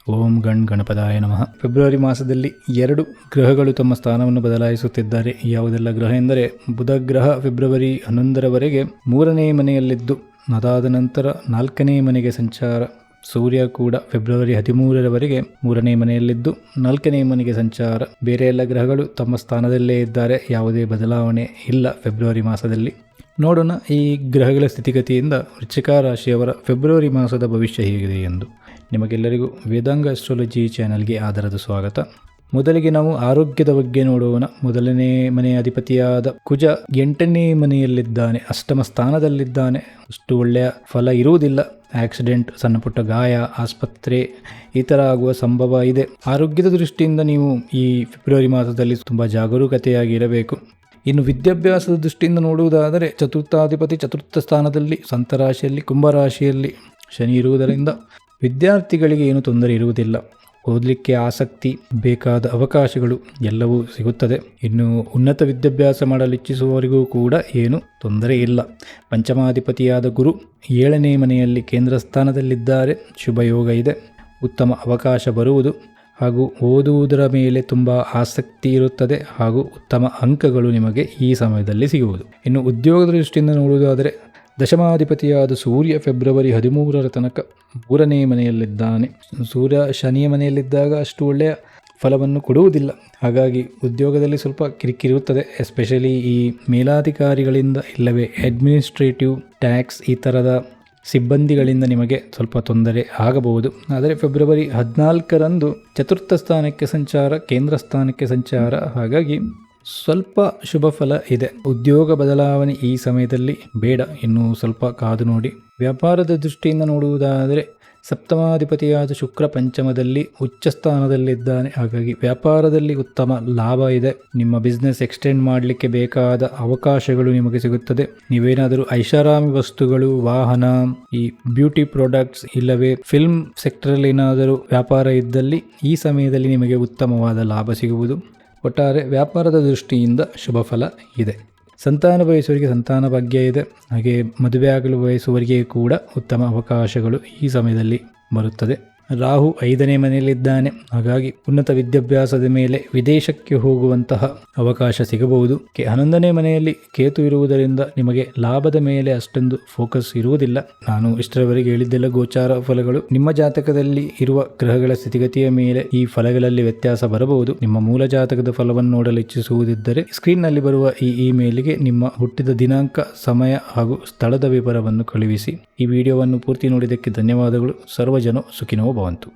ಓಂ ಗಣ್ ಗಣಪದಾಯ ನಮಃ. ಫೆಬ್ರವರಿ ಮಾಸದಲ್ಲಿ 2 ಗ್ರಹಗಳು ತಮ್ಮ ಸ್ಥಾನವನ್ನು ಬದಲಾಯಿಸುತ್ತಿದ್ದಾರೆ. ಯಾವುದೆಲ್ಲ ಗ್ರಹ ಎಂದರೆ, ಬುಧ ಗ್ರಹ ಫೆಬ್ರವರಿ 11ರವರೆಗೆ 3ನೇ ಮನೆಯಲ್ಲಿದ್ದು, ಅದಾದ ನಂತರ 4ನೇ ಮನೆಗೆ ಸಂಚಾರ. ಸೂರ್ಯ ಕೂಡ ಫೆಬ್ರವರಿ 13ರವರೆಗೆ 3ನೇ ಮನೆಯಲ್ಲಿದ್ದು 4ನೇ ಮನೆಗೆ ಸಂಚಾರ. ಬೇರೆ ಎಲ್ಲ ಗ್ರಹಗಳು ತಮ್ಮ ಸ್ಥಾನದಲ್ಲೇ ಇದ್ದಾರೆ. ಯಾವುದೇ ಬದಲಾವಣೆ ಇಲ್ಲ ಫೆಬ್ರವರಿ ಮಾಸದಲ್ಲಿ. ನೋಡೋಣ ಈ ಗ್ರಹಗಳ ಸ್ಥಿತಿಗತಿಯಿಂದ ವೃಶ್ಚಿಕ ರಾಶಿಯವರ ಫೆಬ್ರವರಿ ಮಾಸದ ಭವಿಷ್ಯ ಹೇಗಿದೆ ಎಂದು. ನಿಮಗೆಲ್ಲರಿಗೂ ವೇದಾಂಗ ಅಸ್ಟ್ರಾಲಜಿ ಚಾನಲ್ಗೆ ಆಧಾರದ ಸ್ವಾಗತ. ಮೊದಲಿಗೆ ನಾವು ಆರೋಗ್ಯದ ಬಗ್ಗೆ ನೋಡೋಣ. 1ನೇ ಮನೆಯ ಅಧಿಪತಿಯಾದ ಕುಜ 8ನೇ ಮನೆಯಲ್ಲಿದ್ದಾನೆ, ಅಷ್ಟಮ ಸ್ಥಾನದಲ್ಲಿದ್ದಾನೆ. ಅಷ್ಟು ಒಳ್ಳೆಯ ಫಲ ಇರುವುದಿಲ್ಲ. ಆಕ್ಸಿಡೆಂಟ್, ಸಣ್ಣ ಪುಟ್ಟ ಗಾಯ, ಆಸ್ಪತ್ರೆ ಈ ಥರ ಆಗುವ ಸಂಭವ ಇದೆ. ಆರೋಗ್ಯದ ದೃಷ್ಟಿಯಿಂದ ನೀವು ಈ ಫೆಬ್ರವರಿ ಮಾಸದಲ್ಲಿ ತುಂಬ ಜಾಗರೂಕತೆಯಾಗಿರಬೇಕು. ಇನ್ನು ವಿದ್ಯಾಭ್ಯಾಸದ ದೃಷ್ಟಿಯಿಂದ ನೋಡುವುದಾದರೆ, ಚತುರ್ಥಾಧಿಪತಿ ಚತುರ್ಥ ಸ್ಥಾನದಲ್ಲಿ ಸಂತರಾಶಿಯಲ್ಲಿ ಕುಂಭರಾಶಿಯಲ್ಲಿ ಶನಿ ಇರುವುದರಿಂದ ವಿದ್ಯಾರ್ಥಿಗಳಿಗೆ ಏನು ತೊಂದರೆ ಇರುವುದಿಲ್ಲ. ಓದಲಿಕ್ಕೆ ಆಸಕ್ತಿ, ಬೇಕಾದ ಅವಕಾಶಗಳು ಎಲ್ಲವೂ ಸಿಗುತ್ತದೆ. ಇನ್ನು ಉನ್ನತ ವಿದ್ಯಾಭ್ಯಾಸ ಮಾಡಲು ಇಚ್ಛಿಸುವವರಿಗೂ ಕೂಡ ಏನು ತೊಂದರೆ ಇಲ್ಲ. ಪಂಚಮಾಧಿಪತಿಯಾದ ಗುರು 7ನೇ ಮನೆಯಲ್ಲಿ ಕೇಂದ್ರ ಸ್ಥಾನದಲ್ಲಿದ್ದಾರೆ. ಶುಭ ಯೋಗ ಇದೆ. ಉತ್ತಮ ಅವಕಾಶ ಬರುವುದು ಹಾಗೂ ಓದುವುದರ ಮೇಲೆ ತುಂಬ ಆಸಕ್ತಿ ಇರುತ್ತದೆ ಹಾಗೂ ಉತ್ತಮ ಅಂಕಗಳು ನಿಮಗೆ ಈ ಸಮಯದಲ್ಲಿ ಸಿಗುವುದು. ಇನ್ನು ಉದ್ಯೋಗದ ದೃಷ್ಟಿಯಿಂದ ನೋಡುವುದಾದರೆ, ದಶಮಾಧಿಪತಿಯಾದ ಸೂರ್ಯ ಫೆಬ್ರವರಿ 13ರ ತನಕ 3ನೇ ಮನೆಯಲ್ಲಿದ್ದಾನೆ. ಸೂರ್ಯ ಶನಿಯ ಮನೆಯಲ್ಲಿದ್ದಾಗ ಅಷ್ಟು ಒಳ್ಳೆಯ ಫಲವನ್ನು ಕೊಡುವುದಿಲ್ಲ. ಹಾಗಾಗಿ ಉದ್ಯೋಗದಲ್ಲಿ ಸ್ವಲ್ಪ ಕಿರಿಕಿರುತ್ತದೆ. ಎಸ್ಪೆಷಲಿ ಈ ಮೇಲಾಧಿಕಾರಿಗಳಿಂದ ಇಲ್ಲವೇ ಅಡ್ಮಿನಿಸ್ಟ್ರೇಟಿವ್, ಟ್ಯಾಕ್ಸ್ ಈ ಥರದ ಸಿಬ್ಬಂದಿಗಳಿಂದ ನಿಮಗೆ ಸ್ವಲ್ಪ ತೊಂದರೆ ಆಗಬಹುದು. ಆದರೆ ಫೆಬ್ರವರಿ 14ರಂದು ಚತುರ್ಥ ಸ್ಥಾನಕ್ಕೆ ಸಂಚಾರ, ಕೇಂದ್ರ ಸ್ಥಾನಕ್ಕೆ ಸಂಚಾರ. ಹಾಗಾಗಿ ಸ್ವಲ್ಪ ಶುಭ ಫಲ ಇದೆ. ಉದ್ಯೋಗ ಬದಲಾವಣೆ ಈ ಸಮಯದಲ್ಲಿ ಬೇಡ, ಇನ್ನು ಸ್ವಲ್ಪ ಕಾದು ನೋಡಿ. ವ್ಯಾಪಾರದ ದೃಷ್ಟಿಯಿಂದ ನೋಡುವುದಾದರೆ, ಸಪ್ತಮಾಧಿಪತಿಯಾದ ಶುಕ್ರ ಪಂಚಮದಲ್ಲಿ ಉಚ್ಚ ಸ್ಥಾನದಲ್ಲಿದ್ದಾನೆ. ಹಾಗಾಗಿ ವ್ಯಾಪಾರದಲ್ಲಿ ಉತ್ತಮ ಲಾಭ ಇದೆ. ನಿಮ್ಮ ಬಿಸ್ನೆಸ್ ಎಕ್ಸ್ಟೆಂಡ್ ಮಾಡಲಿಕ್ಕೆ ಬೇಕಾದ ಅವಕಾಶಗಳು ನಿಮಗೆ ಸಿಗುತ್ತದೆ. ನೀವೇನಾದರೂ ಐಷಾರಾಮಿ ವಸ್ತುಗಳು, ವಾಹನ, ಈ ಬ್ಯೂಟಿ ಪ್ರಾಡಕ್ಟ್ಸ್ ಇಲ್ಲವೇ ಫಿಲ್ಮ್ ಸೆಕ್ಟರಲ್ಲಿ ಏನಾದರೂ ವ್ಯಾಪಾರ ಇದ್ದಲ್ಲಿ ಈ ಸಮಯದಲ್ಲಿ ನಿಮಗೆ ಉತ್ತಮವಾದ ಲಾಭ ಸಿಗುವುದು. ಒಟ್ಟಾರೆ ವ್ಯಾಪಾರದ ದೃಷ್ಟಿಯಿಂದ ಶುಭ ಫಲ ಇದೆ. ಸಂತಾನ ಬಯಸುವವರಿಗೆ ಸಂತಾನ ಭಾಗ್ಯ ಇದೆ. ಹಾಗೆ ಮದುವೆ ಆಗಲು ಬಯಸುವವರಿಗೆ ಕೂಡ ಉತ್ತಮ ಅವಕಾಶಗಳು ಈ ಸಮಯದಲ್ಲಿ ಬರುತ್ತದೆ. ರಾಹು 5ನೇ ಮನೆಯಲ್ಲಿದ್ದಾನೆ. ಹಾಗಾಗಿ ಉನ್ನತ ವಿದ್ಯಾಭ್ಯಾಸದ ಮೇಲೆ ವಿದೇಶಕ್ಕೆ ಹೋಗುವಂತಹ ಅವಕಾಶ ಸಿಗಬಹುದು. 11ನೇ ಮನೆಯಲ್ಲಿ ಕೇತು ಇರುವುದರಿಂದ ನಿಮಗೆ ಲಾಭದ ಮೇಲೆ ಅಷ್ಟೊಂದು ಫೋಕಸ್ ಇರುವುದಿಲ್ಲ. ನಾನು ಇಷ್ಟರವರೆಗೆ ಹೇಳಿದ್ದೆಲ್ಲ ಗೋಚಾರ ಫಲಗಳು. ನಿಮ್ಮ ಜಾತಕದಲ್ಲಿ ಇರುವ ಗ್ರಹಗಳ ಸ್ಥಿತಿಗತಿಯ ಮೇಲೆ ಈ ಫಲಗಳಲ್ಲಿ ವ್ಯತ್ಯಾಸ ಬರಬಹುದು. ನಿಮ್ಮ ಮೂಲ ಜಾತಕದ ಫಲವನ್ನು ನೋಡಲು ಇಚ್ಛಿಸುವುದಿದ್ದರೆ ಸ್ಕ್ರೀನ್ನಲ್ಲಿ ಬರುವ ಈ ಇಮೇಲ್ಗೆ ನಿಮ್ಮ ಹುಟ್ಟಿದ ದಿನಾಂಕ, ಸಮಯ ಹಾಗೂ ಸ್ಥಳದ ವಿವರವನ್ನು ಕಳುಹಿಸಿ. ಈ ವಿಡಿಯೋವನ್ನು ಪೂರ್ತಿ ನೋಡಿದ್ದಕ್ಕೆ ಧನ್ಯವಾದಗಳು. ಸರ್ವಜನ ಸುಖಿನೋ ಭವಂತು.